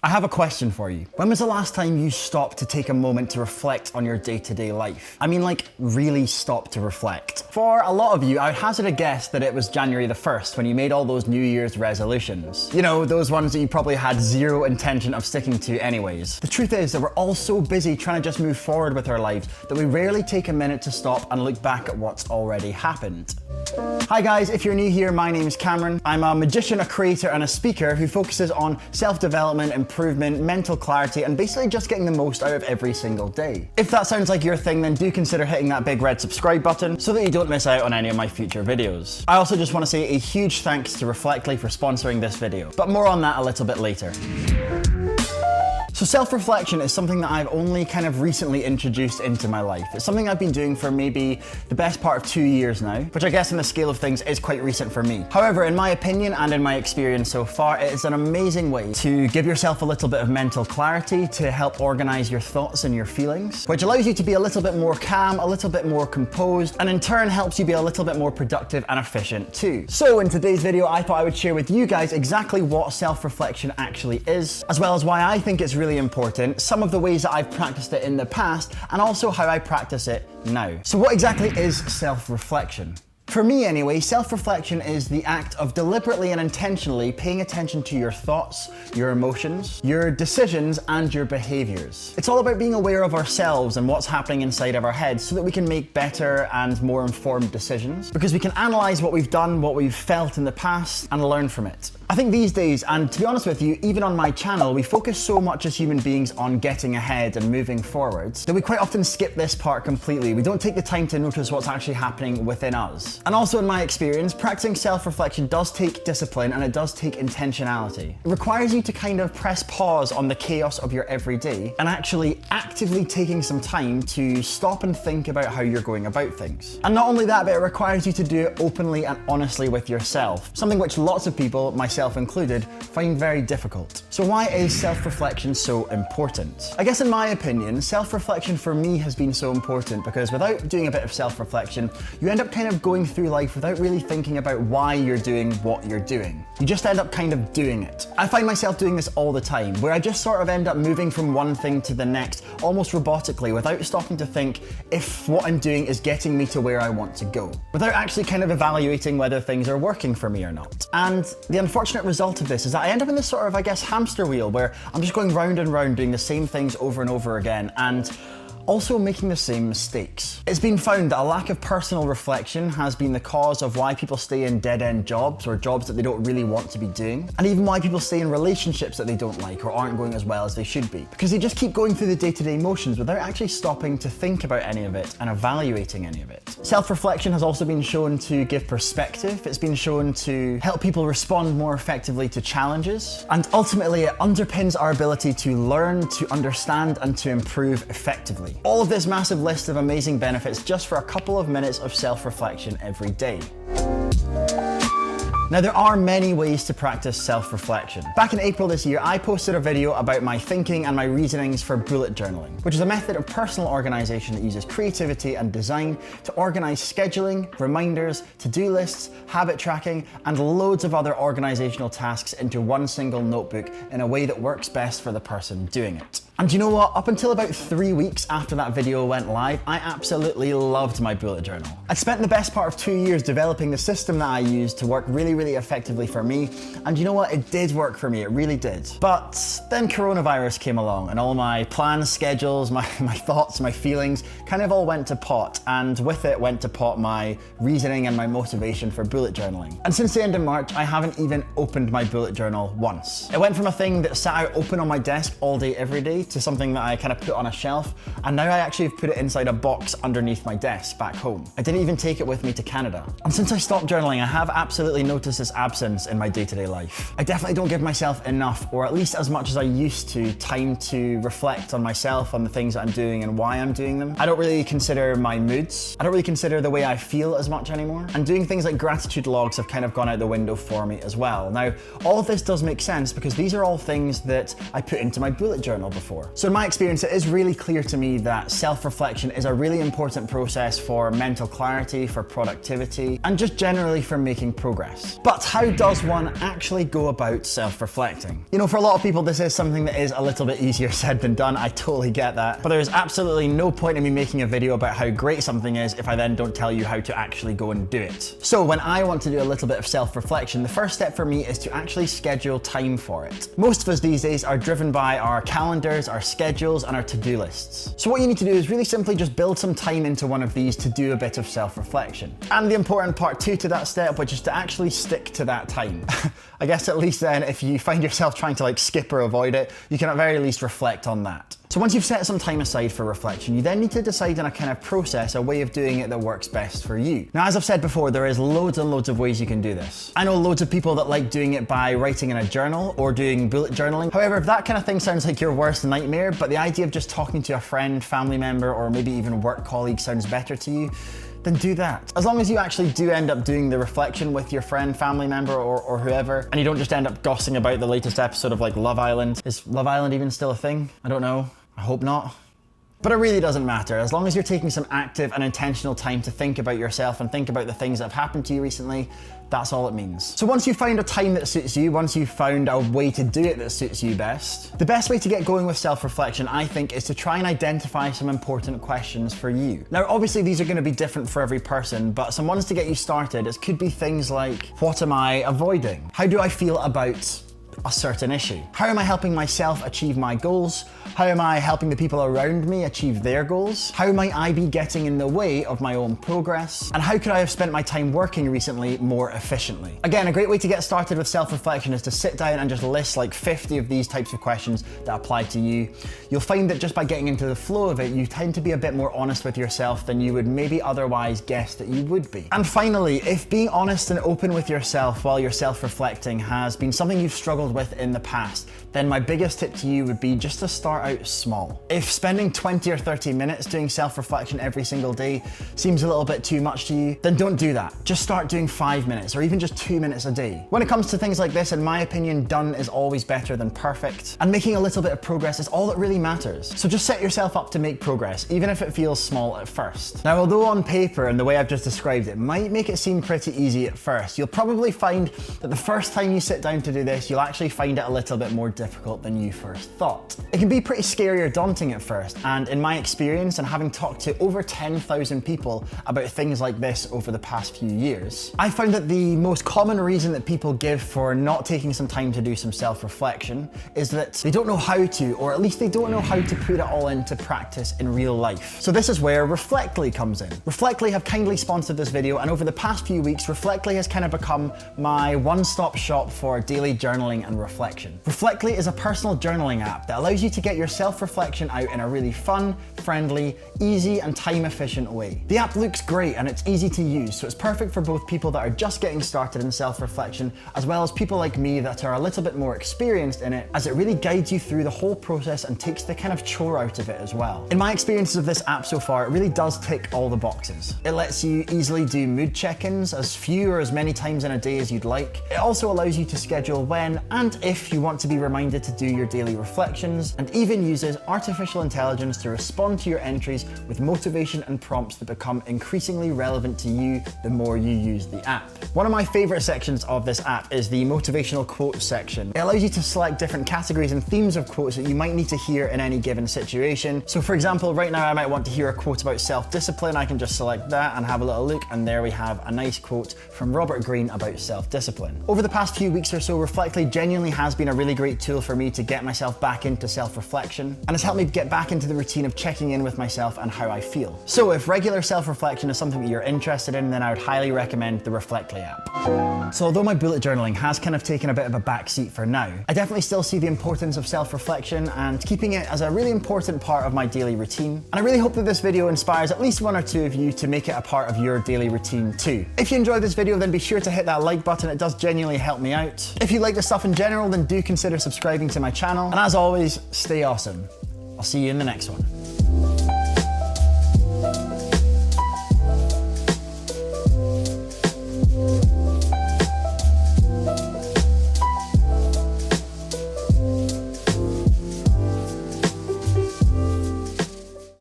I have a question for you. When was the last time you stopped to take a moment to reflect on your day-to-day life? I mean, like, really stop to reflect. For a lot of you, I would hazard a guess that it was January the 1st when you made all those New Year's resolutions. You know, those ones that you probably had zero intention of sticking to anyways. The truth is that we're all so busy trying to just move forward with our lives that we rarely take a minute to stop and look back at what's already happened. Hi guys, if you're new here, my name's Cameron. I'm a magician, a creator, and a speaker who focuses on self-development, improvement, mental clarity, and basically just getting the most out of every single day. If that sounds like your thing, then do consider hitting that big red subscribe button so that you don't miss out on any of my future videos. I also just want to say a huge thanks to Reflectly for sponsoring this video, but more on that a little bit later. So self-reflection is something that I've only kind of recently introduced into my life. It's something I've been doing for maybe the best part of 2 years now, which I guess in the scale of things is quite recent for me. However, in my opinion and in my experience so far, it is an amazing way to give yourself a little bit of mental clarity, to help organize your thoughts and your feelings, which allows you to be a little bit more calm, a little bit more composed, and in turn helps you be a little bit more productive and efficient too. So in today's video, I thought I would share with you guys exactly what self-reflection actually is, as well as why I think it's really important, some of the ways that I've practiced it in the past, and also how I practice it now. So what exactly is self-reflection? For me anyway, self-reflection is the act of deliberately and intentionally paying attention to your thoughts, your emotions, your decisions, and your behaviors. It's all about being aware of ourselves and what's happening inside of our heads so that we can make better and more informed decisions, because we can analyze what we've done, what we've felt in the past, and learn from it. I think these days, and to be honest with you, even on my channel, we focus so much as human beings on getting ahead and moving forwards that we quite often skip this part completely. We don't take the time to notice what's actually happening within us. And also in my experience, practicing self-reflection does take discipline and it does take intentionality. It requires you to kind of press pause on the chaos of your everyday and actually actively taking some time to stop and think about how you're going about things. And not only that, but it requires you to do it openly and honestly with yourself, something which lots of people, myself included, find very difficult. So why is self-reflection so important? I guess in my opinion, self-reflection for me has been so important because without doing a bit of self-reflection, you end up kind of going through life without really thinking about why you're doing what you're doing. You just end up kind of doing it. I find myself doing this all the time, where I just sort of end up moving from one thing to the next, almost robotically, without stopping to think if what I'm doing is getting me to where I want to go, without actually kind of evaluating whether things are working for me or not. And the unfortunate result of this is that I end up in this sort of, I guess, hamster wheel where I'm just going round and round doing the same things over and over again, and also making the same mistakes. It's been found that a lack of personal reflection has been the cause of why people stay in dead-end jobs or jobs that they don't really want to be doing, and even why people stay in relationships that they don't like or aren't going as well as they should be, because they just keep going through the day-to-day motions without actually stopping to think about any of it and evaluating any of it. Self-reflection has also been shown to give perspective. It's been shown to help people respond more effectively to challenges, and ultimately it underpins our ability to learn, to understand, and to improve effectively. All of this massive list of amazing benefits just for a couple of minutes of self-reflection every day. Now, there are many ways to practice self-reflection. Back in April this year, I posted a video about my thinking and my reasonings for bullet journaling, which is a method of personal organization that uses creativity and design to organize scheduling, reminders, to-do lists, habit tracking, and loads of other organizational tasks into one single notebook in a way that works best for the person doing it. And you know what? Up until about 3 weeks after that video went live, I absolutely loved my bullet journal. I'd spent the best part of 2 years developing the system that I used to work really effectively for me. And you know what? It did work for me. It really did. But then coronavirus came along and all my plans, schedules, my thoughts, my feelings kind of all went to pot. And with it went to pot my reasoning and my motivation for bullet journaling. And since the end of March, I haven't even opened my bullet journal once. It went from a thing that sat out open on my desk all day, every day, to something that I kind of put on a shelf, and now I actually have put it inside a box underneath my desk back home. I didn't even take it with me to Canada. And since I stopped journaling, I have absolutely noticed this absence in my day-to-day life. I definitely don't give myself enough, or at least as much as I used to, time to reflect on myself, on the things that I'm doing and why I'm doing them. I don't really consider my moods. I don't really consider the way I feel as much anymore. And doing things like gratitude logs have kind of gone out the window for me as well. Now, all of this does make sense because these are all things that I put into my bullet journal before. for. So in my experience, it is really clear to me that self-reflection is a really important process for mental clarity, for productivity, and just generally for making progress. But how does one actually go about self-reflecting? You know, for a lot of people, this is something that is a little bit easier said than done. I totally get that. But there's absolutely no point in me making a video about how great something is if I then don't tell you how to actually go and do it. So when I want to do a little bit of self-reflection, the first step for me is to actually schedule time for it. Most of us these days are driven by our calendars, our schedules, and our to-do lists. So what you need to do is really simply just build some time into one of these to do a bit of self-reflection. And the important part too to that step, which is to actually stick to that time. I guess at least then if you find yourself trying to like skip or avoid it, you can at very least reflect on that. So once you've set some time aside for reflection, you then need to decide on a kind of process, a way of doing it that works best for you. Now, as I've said before, there is loads and loads of ways you can do this. I know loads of people that like doing it by writing in a journal or doing bullet journaling. However, if that kind of thing sounds like your worst nightmare, but the idea of just talking to a friend, family member, or maybe even work colleague sounds better to you, then do that. As long as you actually do end up doing the reflection with your friend, family member, or whoever, and you don't just end up gossiping about the latest episode of like Love Island. Is Love Island even still a thing? I don't know. I hope not. But it really doesn't matter. As long as you're taking some active and intentional time to think about yourself and think about the things that have happened to you recently, that's all it means. So once you've found a time that suits you, once you've found a way to do it that suits you best, the best way to get going with self-reflection, I think, is to try and identify some important questions for you. Now, obviously these are going to be different for every person, but some ones to get you started, it could be things like, what am I avoiding? How do I feel about a certain issue? How am I helping myself achieve my goals? How am I helping the people around me achieve their goals? How might I be getting in the way of my own progress? And how could I have spent my time working recently more efficiently? Again, a great way to get started with self-reflection is to sit down and just list like 50 of these types of questions that apply to you. You'll find that just by getting into the flow of it, you tend to be a bit more honest with yourself than you would maybe otherwise guess that you would be. And finally, if being honest and open with yourself while you're self-reflecting has been something you've struggled with in the past, then my biggest tip to you would be just to start out small. If spending 20 or 30 minutes doing self-reflection every single day seems a little bit too much to you, then don't do that. Just start doing 5 minutes or even just 2 minutes a day. When it comes to things like this, in my opinion, done is always better than perfect, and making a little bit of progress is all that really matters. So just set yourself up to make progress, even if it feels small at first. Now, although on paper and the way I've just described it might make it seem pretty easy at first, you'll probably find that the first time you sit down to do this, you'll actually find it a little bit more difficult than you first thought. It can be pretty scary or daunting at first, and in my experience and having talked to over 10,000 people about things like this over the past few years, I found that the most common reason that people give for not taking some time to do some self-reflection is that they don't know how to, or at least they don't know how to put it all into practice in real life. So this is where Reflectly comes in. Reflectly have kindly sponsored this video, and over the past few weeks, Reflectly has kind of become my one-stop shop for daily journaling and reflection. Reflectly is a personal journaling app that allows you to get your self-reflection out in a really fun, friendly, easy, and time-efficient way. The app looks great and it's easy to use, so it's perfect for both people that are just getting started in self-reflection, as well as people like me that are a little bit more experienced in it, as it really guides you through the whole process and takes the kind of chore out of it as well. In my experiences of this app so far, it really does tick all the boxes. It lets you easily do mood check-ins as few or as many times in a day as you'd like. It also allows you to schedule when and if you want to be reminded to do your daily reflections, and even uses artificial intelligence to respond to your entries with motivation and prompts that become increasingly relevant to you the more you use the app. One of my favorite sections of this app is the motivational quotes section. It allows you to select different categories and themes of quotes that you might need to hear in any given situation. So for example, right now I might want to hear a quote about self-discipline. I can just select that and have a little look, and there we have a nice quote from Robert Greene about self-discipline. Over the past few weeks or so, Reflectly genuinely has been a really great tool for me to get myself back into self-reflection, and it's helped me get back into the routine of checking in with myself and how I feel. So if regular self-reflection is something that you're interested in, then I would highly recommend the Reflectly app. So although my bullet journaling has kind of taken a bit of a backseat for now, I definitely still see the importance of self-reflection and keeping it as a really important part of my daily routine. And I really hope that this video inspires at least one or two of you to make it a part of your daily routine too. If you enjoyed this video, then be sure to hit that like button. It does genuinely help me out. If you like this stuff in general, then do consider subscribing to my channel. And as always, stay awesome. I'll see you in the next one.